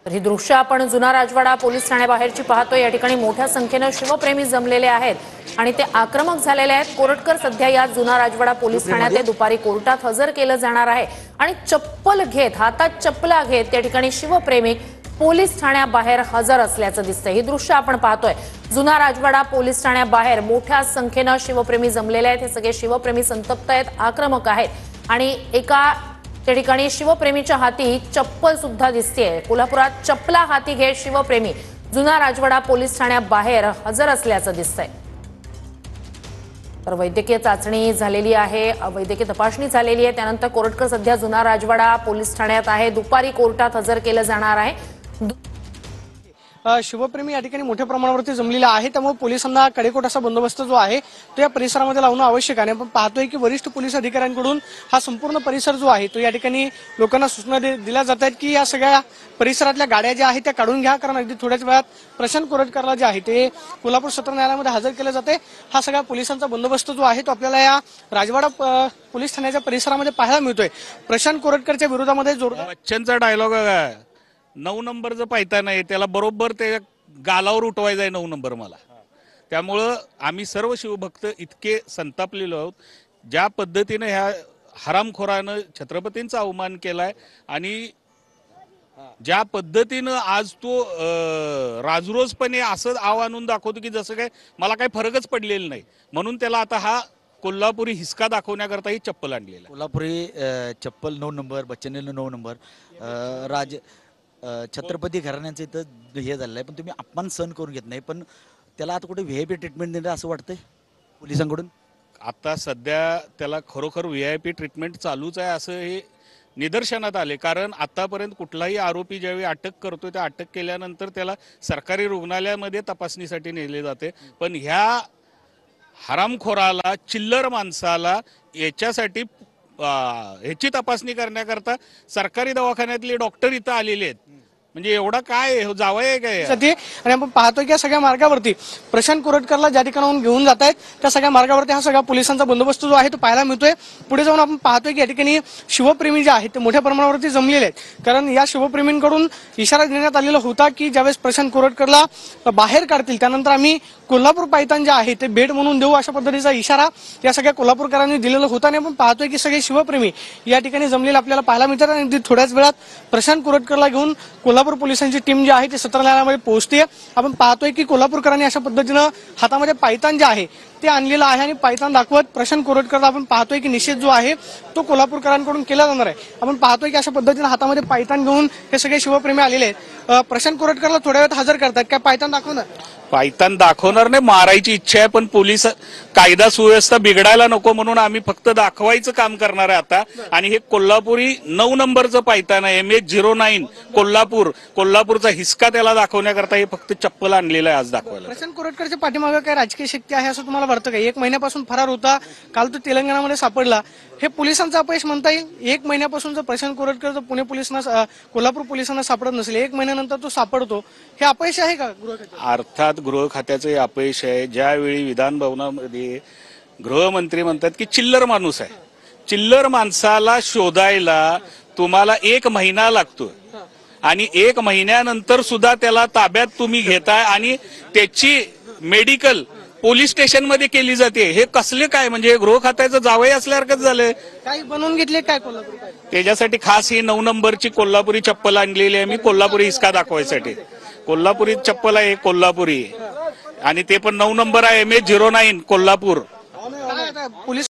तर ही दृश्य आपण जुना राजवाडा पोलीस ठाण्याबाहेरची पाहतोय। या ठिकाणी मोठ्या संख्येने शिवप्रेमी जमलेले आहेत आणि ते आक्रमक झालेले आहेत। कोरटकर सध्या या जुना राजवाडा पोलीस ठाण्यात दुपारी कोर्टात हजर केलं जाणार आहे आणि चप्पल घेत हातात चप्पला घेत त्या ठिकाणी शिवप्रेमी पोलीस ठाण्याबाहेर हजर असल्याचं दिसतंय। ही दृश्य आपण पाहतोय जुना राजवाडा पोलीस ठाण्याबाहेर मोठ्या संख्येने शिवप्रेमी जमलेले आहेत। हे सगळे शिवप्रेमी संतप्त आहेत, आक्रमक आहेत आणि एका त्या ठिकाणी शिवप्रेमीच्या हाती चप्पल सुद्धा दिसतेय। कोल्हापुरात चप्पला हाती घेत शिवप्रेमी जुना राजवाडा पोलीस ठाण्याबाहेर हजर असल्याचं दिसतंय। तर वैद्यकीय चाचणी झालेली आहे, वैद्यकीय तपासणी झालेली आहे। त्यानंतर कोरटकर सध्या जुना राजवाडा पोलीस ठाण्यात आहे, दुपारी कोर्टात हजर केलं जाणार आहे। शिवप्रेमी या ठिकाणी मोठ्या प्रमाणावरती जमलेला आहे, त्यामुळे पोलिसांना कडेकोट असा बंदोबस्त जो आहे तो या परिसरामध्ये लावणं आवश्यक आहे। आपण पाहतोय की वरिष्ठ पोलीस अधिकाऱ्यांकडून हा संपूर्ण परिसर जो आहे तो या ठिकाणी लोकांना सूचना दिल्या जात आहेत की या सगळ्या परिसरातल्या गाड्या ज्या आहेत त्या काढून घ्या, कारण अगदी थोड्याच वेळात प्रशांत कोरटकरला जे आहे ते कोल्हापूर सत्र न्यायालयामध्ये हजर केलं जाते। हा सगळा पोलिसांचा बंदोबस्त जो आहे तो आपल्याला या राजवाडा पोलीस ठाण्याच्या परिसरामध्ये पाहायला मिळतोय। प्रशांत कोरटकरच्या विरोधामध्ये जोरदार बच्चनचा डायलॉग आहे, 9 नंबरचं पायतान आहे त्याला बरोबर ते गालावर उठवायचं आहे 9 नंबर मला। त्यामुळं आम्ही सर्व शिवभक्त इतके संतापलेलो आहोत, ज्या पद्धतीने ह्या हरामखोरानं छत्रपतींचा अवमान केलाय आणि ज्या पद्धतीनं आज तो राजरोजपणे असं आव आणून दाखवतो की जसं काय मला काही फरकच पडलेला नाही, म्हणून त्याला आता हा कोल्हापुरी हिसका दाखवण्याकरता ही चप्पल आणलेली आहे। कोल्हापुरी चप्पल 9 नंबर, बच्चनने 9 नंबर, छत्रपती घराण्यांचं इथं हे झालेलं आहे, पण तुम्ही अपमान सहन करून घेत नाही, पण त्याला आता कुठे व्हीआयपी ट्रीटमेंट देणं असं वाटतंय पोलिसांकडून। आता सध्या त्याला खरोखर व्हीआयपी ट्रीटमेंट चालूच आहे असं हे निदर्शनात आले, कारण आतापर्यंत कुठलाही आरोपी ज्यावेळी अटक करतो त्या अटक केल्यानंतर त्याला सरकारी रुग्णालयामध्ये तपासणीसाठी नेले जाते, पण ह्या हरामखोराला चिल्लर माणसाला याच्यासाठी ह्याची तपासणी करण्याकरता सरकारी दवाखान्यातले डॉक्टर इथं आलेले आहेत। म्हणजे एवढा काय जावंय काय। आणि आपण पाहतोय की या सगळ्या मार्गावरती प्रशांत कोरटकरला ज्या ठिकाणाहून घेऊन जात आहेत त्या सगळ्या मार्गावरती हा सगळा पोलिसांचा बंदोबस्त जो आहे तो पाहायला मिळतोय। पुढे जाऊन आपण पाहतोय की या ठिकाणी शिवप्रेमी जे आहेत ते मोठ्या प्रमाणावरती जमलेले आहेत, कारण या शिवप्रेमींकडून इशारा देण्यात आलेला होता की ज्यावेळेस प्रशांत कोरटकरला बाहेर काढतील त्यानंतर आम्ही कोल्हापूर पायतान जे आहे ते भेट म्हणून देऊ, अशा पद्धतीचा इशारा या सगळ्या कोल्हापूरकरांनी दिलेला होता। आणि आपण पाहतोय की सगळे शिवप्रेमी या ठिकाणी जमलेले आपल्याला पाहायला मिळतात आणि अगदी थोड्याच वेळात प्रशांत कोरटकरला घेऊन कोल्हापूर पोलिसांची टीम जी आहे ती सत्र न्यायालयामध्ये पोहोचते। आपण पाहतोय की कोल्हापूरकरांनी अशा पद्धतीनं हातामध्ये पायतान जे आहे ते आणलेलं आहे आणि पायतान दाखवत प्रशांत कोरटकरला आपण पाहतोय की निषेध जो आहे तो कोल्हापूरकरांकडून केला जाणार आहे। आपण पाहतोय की अशा पद्धतीने हातामध्ये पायतान घेऊन हे सगळे शिवप्रेमी आलेले आहेत। प्रशांत कोरटकरला थोड्या वेळात हजर करतात, काय पायतान दाखवणार? पायतान दाखवणार नाही, मारायची इच्छा आहे, पण पोलीस कायदा सुव्यवस्था बिघडायला नको म्हणून आम्ही फक्त दाखवायचं काम करणार आहे आता। आणि हे कोल्हापुरी 9 नंबरचं पायतान आहे, MH09 कोल्हापूरचा हिसका त्याला दाखवण्याकरता हे फक्त चप्पल आणलेलं आहे आज दाखवायला। प्रशांत कोरटकरच्या पाठीमागे काय राजकीय शक्ती आहे असं तुम्हाला वाटतं का? 1 महिन्यापासून फरार होता, काल तो तेलंगणामध्ये सापडला, हे पोलिसांचं अपयश म्हणता येईल? 1 महिन्यापासून जर प्रशांत कोरटकर जर पुणे पोलिसांना कोल्हापूर पोलिसांना सापडत नसेल, 1 महिन्यानंतर तो सापडतो, हे अपयश आहे का गृह खात्याचं? अर्थात गृह खात्याचे अपयश आहे। ज्यावेळी विधान भवनामध्ये गृहमंत्री म्हणतात की चिल्लर माणूस आहे, चिल्लर माणसाला शोधायला तुम्हाला 1 महिना लागतो आणि 1 महिन्यानंतर सुद्धा त्याला ताब्यात तुम्ही घेताय आणि त्याची मेडिकल पोलीस स्टेशन मध्ये केली जाते। हे कसले काय, म्हणजे गृह खात्याचं जावई असल्यासारखंच झालंय। काही बनवून घेतले काय कोल्हापूर? त्याच्यासाठी खास ही 9 नंबरची कोल्हापुरी चप्पल आणलेली आहे मी, कोल्हापुरी हिसका दाखवायसाठी। कोल्हापुरी चप्पल आहे, कोल्हापुरी, आणि ते पण 9 नंबर आहे, MH09 कोल्हापूर। पोलीस